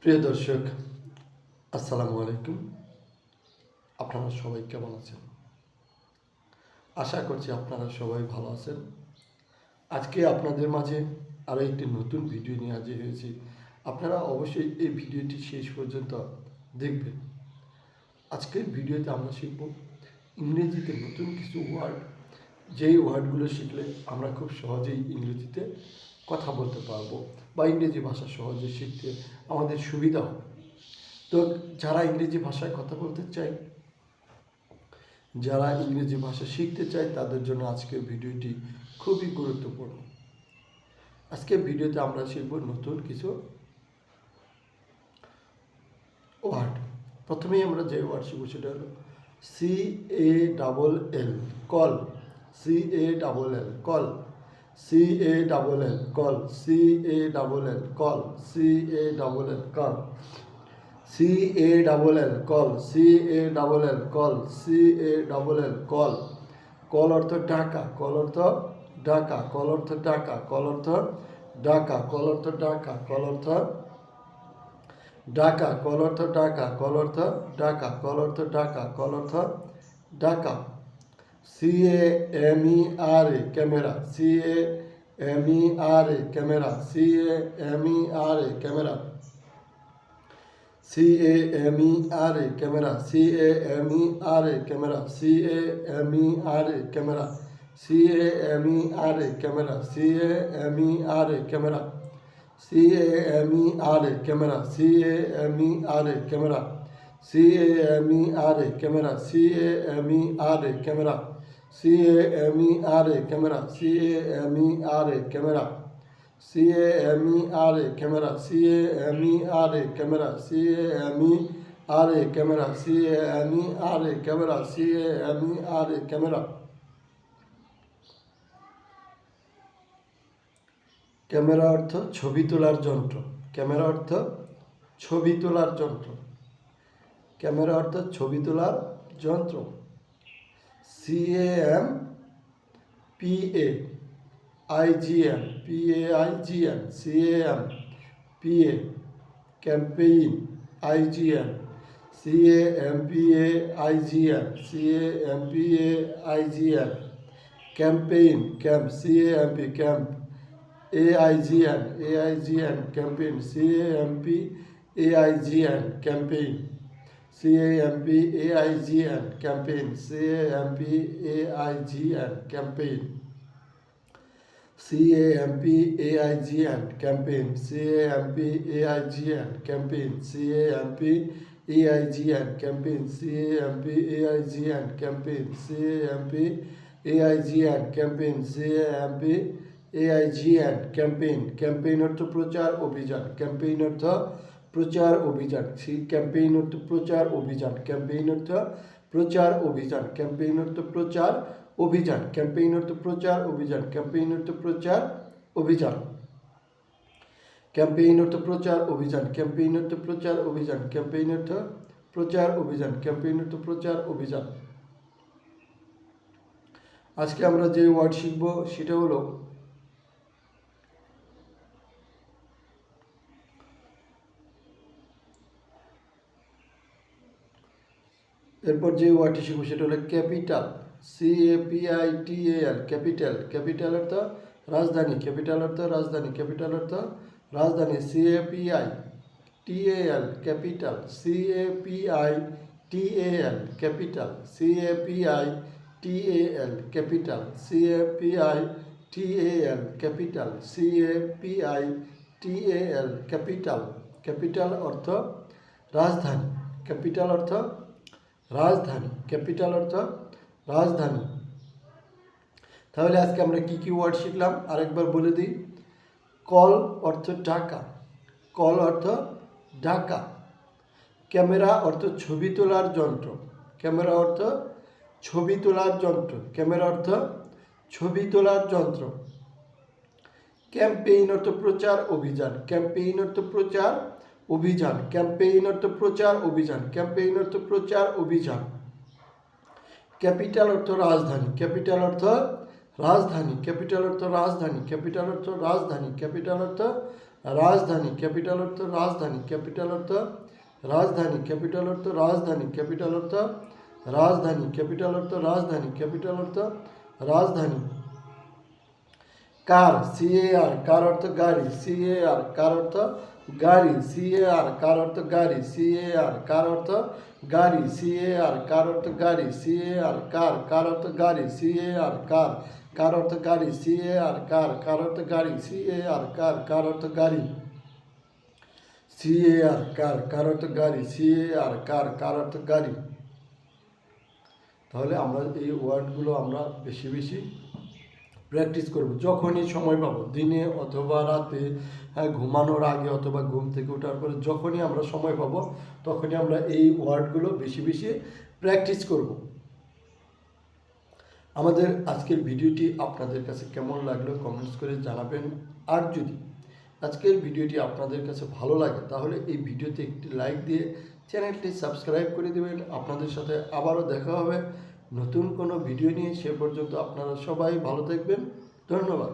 প্রিয় দর্শক, আসসালামু আলাইকুম। আপনারা সবাই কেমন আছেন? আশা করছি আপনারা সবাই ভালো আছেন। আজকে আপনাদের মাঝে আরও একটি নতুন ভিডিও নিয়ে হাজির হয়েছি। আপনারা অবশ্যই এই ভিডিওটি শেষ পর্যন্ত দেখবেন। আজকের ভিডিওতে আমরা শিখব ইংরেজিতে নতুন কিছু ওয়ার্ড, যেই ওয়ার্ডগুলো শিখলে আমরা খুব সহজেই ইংরেজিতে কথা বলতে পারবো বা ইংরেজি ভাষা সহজে শিখতে আমাদের সুবিধা হবে। তো যারা ইংরেজি ভাষায় কথা বলতে চায়, যারা ইংরেজি ভাষা শিখতে চায়, তাদের জন্য আজকের ভিডিওটি খুবই গুরুত্বপূর্ণ। আজকের ভিডিওতে আমরা শিখব নতুন কিছু ওয়ার্ড। প্রথমেই আমরা যে ওয়ার্ড শিখব সেটা হলো CALL, call. CALL, call. CALL, call. CALL, call. CALL, call. CALL, call. CALL, call. CALL, call. Call অর্থ ডাকা, কল অর্থ ডাকা, কল অর্থ ডাকা, কল অর্থ ডাকা, কল অর্থ ডাকা, কল অর্থ ডাকা, কল অর্থ ডাকা, কল অর্থ ডাকা, কল অর্থ ডাকা, কল অর্থ ডাকা। CAMERA, camera. CAMERA, camera. CAMERA, camera. CAMERA, camera. CAMERA, camera. CAMERA, camera. CAMERA, camera. CAMERA, camera. CAMERA, camera. CAMERA, camera. CAMERA, camera. CAMERA, camera. CAMERA, camera. CAMERA, camera. CAMERA, camera. CAMERA, camera. CAMERA, camera. CAMERA, camera. CAMERA, camera. Camera অর্থ ছবি তোলার যন্ত্র। Camera অর্থ ছবি তোলার যন্ত্র। Camera অর্থ ছবি তোলার যন্ত্র। CAMPA, IGN, PAIGN, CAMPA, campaign, IGN, CAMPA, IGN, CAMPA, IGN, campaign, camp, CAMP, camp, AIGN, AIGN, campaign, CAMP, AIGN, campaign, CAMP, AIGN, campaign, CAMP, AIGN, campaign, CAMP, AIGN, campaign, CAMP, AIGN, campaign, CAMP, AIGN, campaign, CAMP, AIGN, campaign, CAMP, AIGN, campaign, CAMP, AIGN, campaign, campaign অর্থ প্রচার অভিযান, campaign অর্থ প্রচার অভিযান, campaign অর্থ প্রচার অভিযান, campaign অর্থ প্রচার অভিযান, campaign অর্থ প্রচার অভিযান, campaign অর্থ প্রচার অভিযান, campaign অর্থ প্রচার অভিযান, campaign অর্থ প্রচার অভিযান, campaign অর্থ প্রচার অভিযান, campaign অর্থ প্রচার অভিযান, campaign অর্থ প্রচার অভিযান। আজকে আমরা যে ওয়ার্ড শিখব সেটা হলো এরপর যে ওয়ার্ডটি শিখব সেটা হলো ক্যাপিটাল। CAPITAL, capital. ক্যাপিটাল অর্থ রাজধানী, ক্যাপিটাল অর্থ রাজধানী, ক্যাপিটাল অর্থ রাজধানী। CAPITAL, capital. CAPITAL, capital. CAPITAL, capital. CAPITAL, capital. CAPITAL, capital. Capital অর্থ রাজধানী, ক্যাপিটাল অর্থ রাজধানী, ক্যাপিটাল অর্থ রাজধানী। তাহলে আজকে আমরা কি কি ওয়ার্ড শিখলাম আরেকবার বলে দিই। কল অর্থ ডাকা, কল অর্থ ডাকা। ক্যামেরা অর্থ ছবি তোলার যন্ত্র, ক্যামেরা অর্থ ছবি তোলার যন্ত্র, ক্যামেরা অর্থ ছবি তোলার যন্ত্র। ক্যাম্পেইন অর্থ প্রচার অভিযান, ক্যাম্পেইন অর্থ প্রচার অভিযান, ক্যাম্পেইন অর্থ প্রচার অভিযান, ক্যাম্পেইন অর্থ প্রচার অভিযান। ক্যাপিটাল অর্থ রাজধানী, ক্যাপিটাল অর্থ রাজধানী, ক্যাপিটাল অর্থ রাজধানী, ক্যাপিটাল অর্থ রাজধানী, ক্যাপিটাল অর্থ রাজধানী, ক্যাপিটাল অর্থ রাজধানী, ক্যাপিটাল অর্থ রাজধানী, ক্যাপিটাল অর্থ রাজধানী, ক্যাপিটাল অর্থ রাজধানী, ক্যাপিটাল অর্থ রাজধানী, ক্যাপিটাল অর্থ রাজধানী। কার, CAR, কার অর্থ গাড়ি, CAR, কার অর্থ গাড়ি, CAR, কার অর্থ গাড়ি, CAR, কার অর্থ গাড়ি, CAR, কার অর্থ গাড়ি, CAR, কার, কার অর্থ গাড়ি, CAR, কার, কার অর্থ গাড়ি, CAR, কার, কার অর্থ গাড়ি, CAR, কার, কার অর্থ গাড়ি, CAR, কার, কার অর্থ গাড়ি, CAR, কার, কার অর্থ গাড়ি। তাহলে আমরা এই ওয়ার্ডগুলো আমরা বেশি বেশি প্র্যাকটিস করব যখনই সময় পাবো, দিনে অথবা রাতে, ঘুমানোর আগে অথবা ঘুম থেকে ওঠার পরে যখনই আমরা সময় পাবো তখনই আমরা এই ওয়ার্ডগুলো বেশি বেশি প্র্যাকটিস করব। আমাদের আজকের ভিডিওটি আপনাদের কাছে কেমন লাগলো কমেন্টস করে জানাবেন। আর যদি আজকের ভিডিওটি আপনাদের কাছে ভালো লাগে তাহলে এই ভিডিওতে একটি লাইক দিয়ে চ্যানেলটি সাবস্ক্রাইব করে দেবেন। আপনাদের সাথে আবারও দেখা হবে নতুন কোনো ভিডিও নিয়ে। সে পর্যন্ত আপনারা সবাই ভালো থাকবেন। ধন্যবাদ।